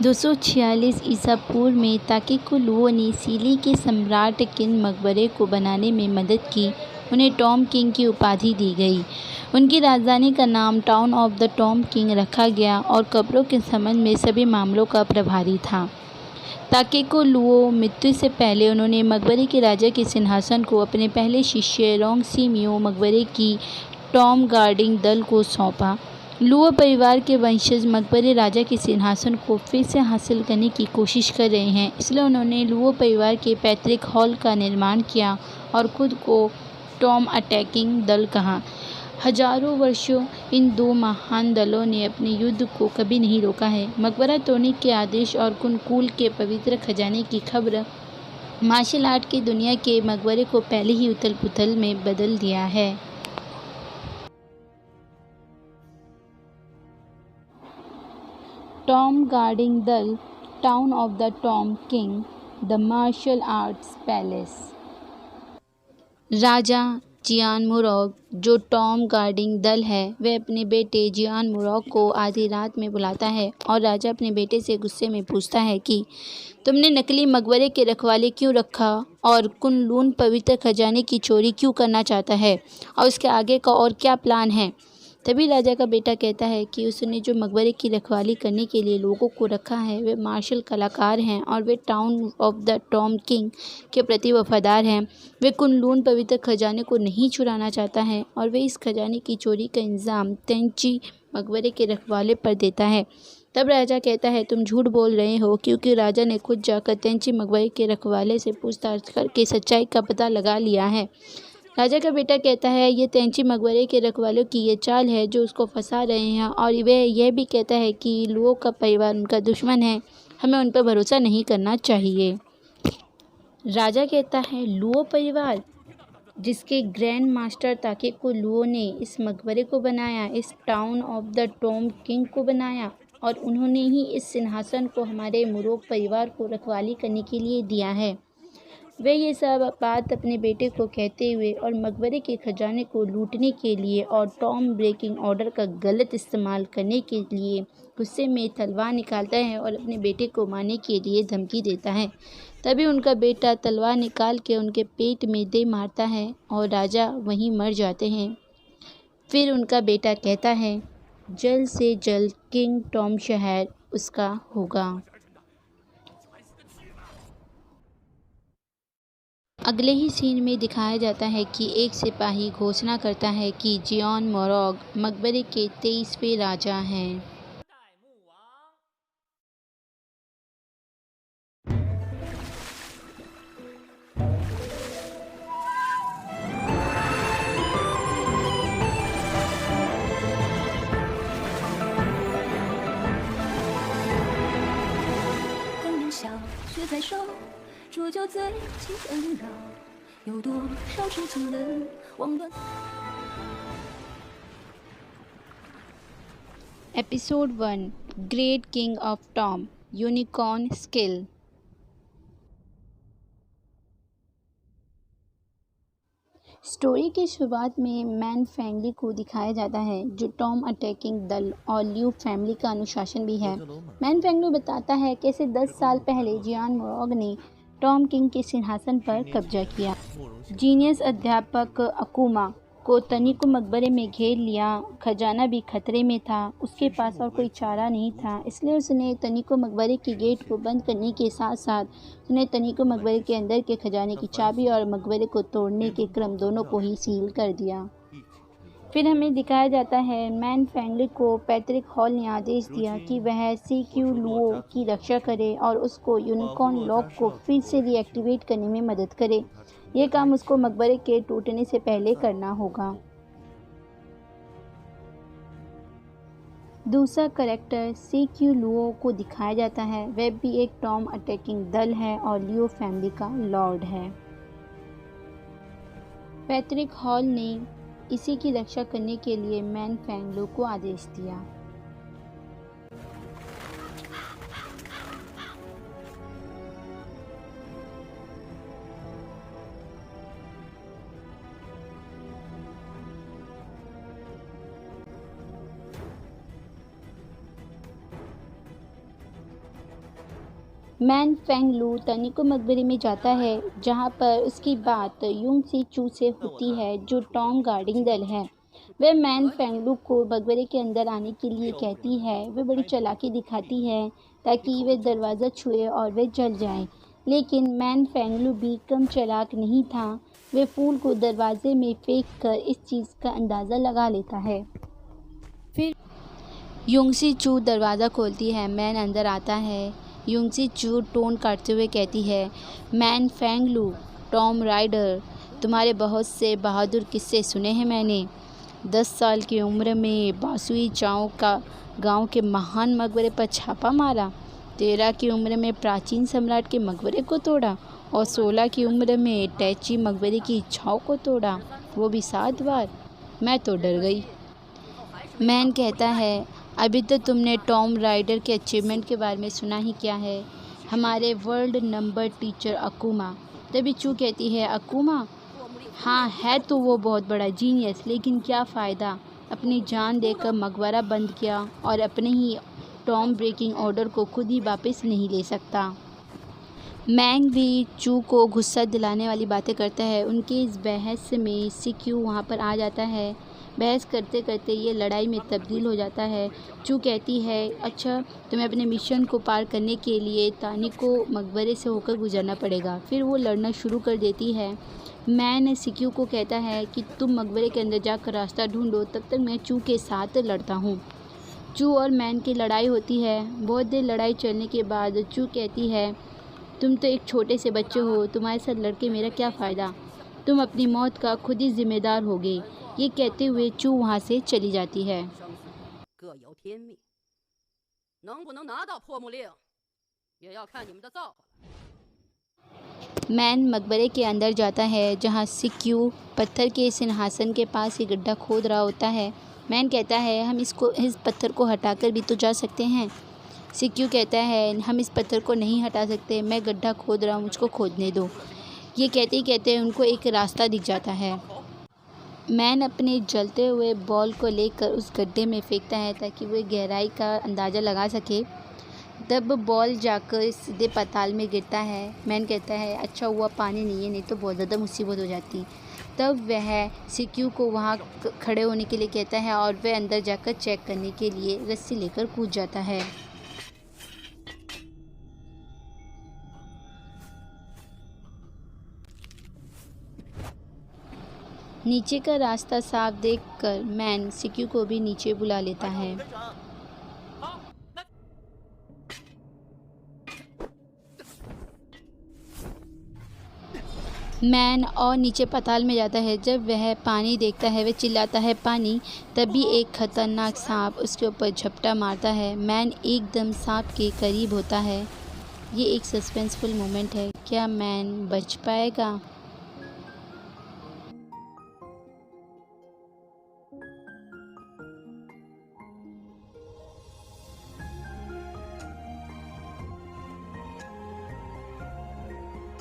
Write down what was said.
246 ईसा पूर्व में ताकेकुलुओ ने सिली के सम्राट किंग मकबरे को बनाने में मदद की। उन्हें टॉम किंग की उपाधि दी गई। उनकी राजधानी का नाम town of the tomb king रखा गया और कब्रों के संबंध में सभी मामलों का प्रभारी था। ताकेकुलुओ मृत्यु से पहले उन्होंने मकबरे के राजा के सिंहासन को अपने पहले शिष्य रोंगसीमियो मकबरे की टॉम गार्डिंग दल को सौंपा। लुओ परिवार के वंशज मकबरे राजा के सिंहासन को फिर से हासिल करने की कोशिश कर रहे हैं, इसलिए उन्होंने लुओ परिवार के पैतृक हॉल का निर्माण किया और खुद को टॉम अटैकिंग दल कहा। हजारों वर्षों इन दो महान दलों ने अपने युद्ध को कभी नहीं रोका है। मकबरा तोड़ने के आदेश और कुनकुल के पवित्र खजाने की खबर मार्शल आर्ट की दुनिया के मकबरे को पहले ही उथल पुथल में बदल दिया है। टॉम गार्डिंग दल, town of the tomb king, the martial arts palace. राजा जियान मुरोग, जो टॉम गार्डिंग दल है, वह अपने बेटे जियान मुरोग को आधी रात में बुलाता है और राजा अपने बेटे से गुस्से में पूछता है कि तुमने नकली मकबरे के रखवाले क्यों रखा और कुनलून पवित्र खजाने की चोरी क्यों करना चाहता है और उसके आगे का और क्या प्लान है। तभी राजा का बेटा कहता है कि उसने जो मकबरे की रखवाली करने के लिए लोगों को रखा है वे मार्शल कलाकार हैं और वे town of the tomb king के प्रति वफादार हैं। वे कुनलून पवित्र खजाने को नहीं चुराना चाहता है और वे इस खजाने की चोरी का इंतजाम तेंची मकबरे के रखवाले पर देता है। तब राजा कहता है तुम झूठ बोल रहे हो, क्योंकि राजा ने खुद जाकर तेंची मकबरे के रखवाले से पूछताछ करके सच्चाई का पता लगा लिया है। राजा का बेटा कहता है ये तेंची मकबरे के रखवालों की ये चाल है जो उसको फंसा रहे हैं और वह यह भी कहता है कि लुओ का परिवार उनका दुश्मन है, हमें उन पर भरोसा नहीं करना चाहिए। राजा कहता है लुओ परिवार, जिसके ग्रैंड मास्टर ताकेकुलुओ ने इस मकबरे को बनाया, इस town of the tomb king को बनाया और उन्होंने ही इस सिंहासन को हमारे मुरोग परिवार को रखवाली करने के लिए दिया है। वे ये सब बात अपने बेटे को कहते हुए और मकबरे के खजाने को लूटने के लिए और टॉम ब्रेकिंग ऑर्डर का गलत इस्तेमाल करने के लिए गुस्से में तलवार निकालता है और अपने बेटे को मारने के लिए धमकी देता है। तभी उनका बेटा तलवार निकाल के उनके पेट में दे मारता है और राजा वहीं मर जाते हैं। फिर उनका बेटा कहता है जल्द से जल्द किंग टॉम शहर उसका होगा। अगले ही सीन में दिखाया जाता है कि एक सिपाही घोषणा करता है कि जियान मोरोग मकबरे के 23वें राजा हैं। Episode 1 great king of Tom unicorn skill. Story की शुरुआत में मैन फैंगली को दिखाया जाता है, जो टॉम अटैकिंग दल और ल्यू फैमिली का अनुशासन भी है। मैन फैंगली बताता है कैसे 10 साल पहले जियान मोरोग ने टॉम किंग के सिंहासन पर कब्जा किया। जीनियस अध्यापक अकुमा को तनिको मकबरे में घेर लिया। खजाना भी खतरे में था, उसके पास और कोई चारा नहीं था, इसलिए उसने तनिको मकबरे के गेट को बंद करने के साथ साथ उसने तनिको मकबरे के अंदर के खजाने की चाबी और मकबरे को तोड़ने के क्रम दोनों को ही सील कर दिया। फिर हमें दिखाया जाता है मैन फैंगली को पैतृक हॉल ने आदेश दिया कि वह सीक्यू लुओ की रक्षा करे और उसको यूनिकॉर्न लॉक को फिर से रीएक्टिवेट करने में मदद करे। यह काम उसको मकबरे के टूटने से पहले करना होगा। दूसरा कैरेक्टर सीक्यू लुओ को दिखाया जाता है। वह भी एक टॉम अटैकिंग दल है और लियो फैमिली का लॉर्ड है। पैतृक हॉल ने इसी की रक्षा करने के लिए मैन फैंगली को आदेश दिया। मैन फेंगलू तानिको मकबरे में जाता है जहाँ पर उसकी बात यूंग सी चू से होती है जो टॉम गार्डिंग दल है। वह मैन फेंगलू को मकबरे के अंदर आने के लिए कहती है। वह बड़ी चालाकी दिखाती है ताकि वह दरवाज़ा छुए और वह जल जाए, लेकिन मैन फेंगलू भी कम चालाक नहीं था। वह फूल को दरवाजे में फेंक कर इस चीज़ का अंदाज़ा लगा लेता है। फिर यूंगसी चू दरवाज़ा खोलती है। मैन अंदर आता है। यूंगसी चू टोन काटते हुए कहती है, मैन फेंगलू, टॉम राइडर, तुम्हारे बहुत से बहादुर किस्से सुने हैं मैंने। 10 साल की उम्र में बासुई चाओ का गांव के महान मकबरे पर छापा मारा। 13 की उम्र में प्राचीन सम्राट के मकबरे को तोड़ा और 16 की उम्र में टैची मकबरे की इच्छाओं को तोड़ा, वो भी 7 बार। मैं तो डर गई। मैन कहता है, अभी तो तुमने टॉम राइडर के अचीवमेंट के बारे में सुना ही क्या है, हमारे वर्ल्ड नंबर टीचर अकूमा। तभी चू कहती है, अकूमा? हाँ, है तो वो बहुत बड़ा जीनियस, लेकिन क्या फ़ायदा, अपनी जान देकर मकबरा बंद किया और अपने ही टॉम ब्रेकिंग ऑर्डर को खुद ही वापस नहीं ले सकता। मैंग भी चू को गुस्सा दिलाने वाली बातें करता है। उनकी इस बहस में सिक्यू वहाँ पर आ जाता है। बहस करते करते ये लड़ाई में तब्दील हो जाता है। चू कहती है, अच्छा, तुम्हें अपने मिशन को पार करने के लिए तानिको मकबरे से होकर गुजरना पड़ेगा। फिर वो लड़ना शुरू कर देती है। मैन सिक्यू को कहता है कि तुम मकबरे के अंदर जाकर रास्ता ढूंढो, तब तक मैं चू के साथ लड़ता हूँ। चू और मैन की लड़ाई होती है। बहुत देर लड़ाई चलने के बाद चू कहती है, तुम तो एक छोटे से बच्चे हो, तुम्हारे साथ लड़के मेरा क्या फ़ायदा, तुम अपनी मौत का खुद ही जिम्मेदार होगे। ये कहते हुए चू वहाँ से चली जाती है। मैन मकबरे के अंदर जाता है जहाँ सिक्यू पत्थर के सिंहासन के पास ही गड्ढा खोद रहा होता है। मैन कहता है, हम इस पत्थर को हटाकर भी तो जा सकते हैं। सिक्यू कहता है, हम इस पत्थर को नहीं हटा सकते, मैं गड्ढा खोद रहा हूँ, मुझको खोदने दो। ये कहते ही कहते उनको एक रास्ता दिख जाता है। मैन अपने जलते हुए बॉल को लेकर उस गड्ढे में फेंकता है ताकि वो गहराई का अंदाज़ा लगा सके। तब बॉल जाकर सीधे पाताल में गिरता है। मैन कहता है, अच्छा हुआ पानी नहीं है, नहीं तो बहुत ज़्यादा मुसीबत हो जाती। तब वह सिक्यू को वहाँ खड़े होने के लिए कहता है और वह अंदर जाकर चेक करने के लिए रस्सी लेकर कूद जाता है। नीचे का रास्ता साफ देखकर मैन सिक्यू को भी नीचे बुला लेता है। मैन और नीचे पाताल में जाता है। जब वह पानी देखता है, वह चिल्लाता है, पानी। तभी एक खतरनाक सांप उसके ऊपर झपटा मारता है। मैन एकदम सांप के करीब होता है। ये एक सस्पेंसफुल मोमेंट है। क्या मैन बच पाएगा?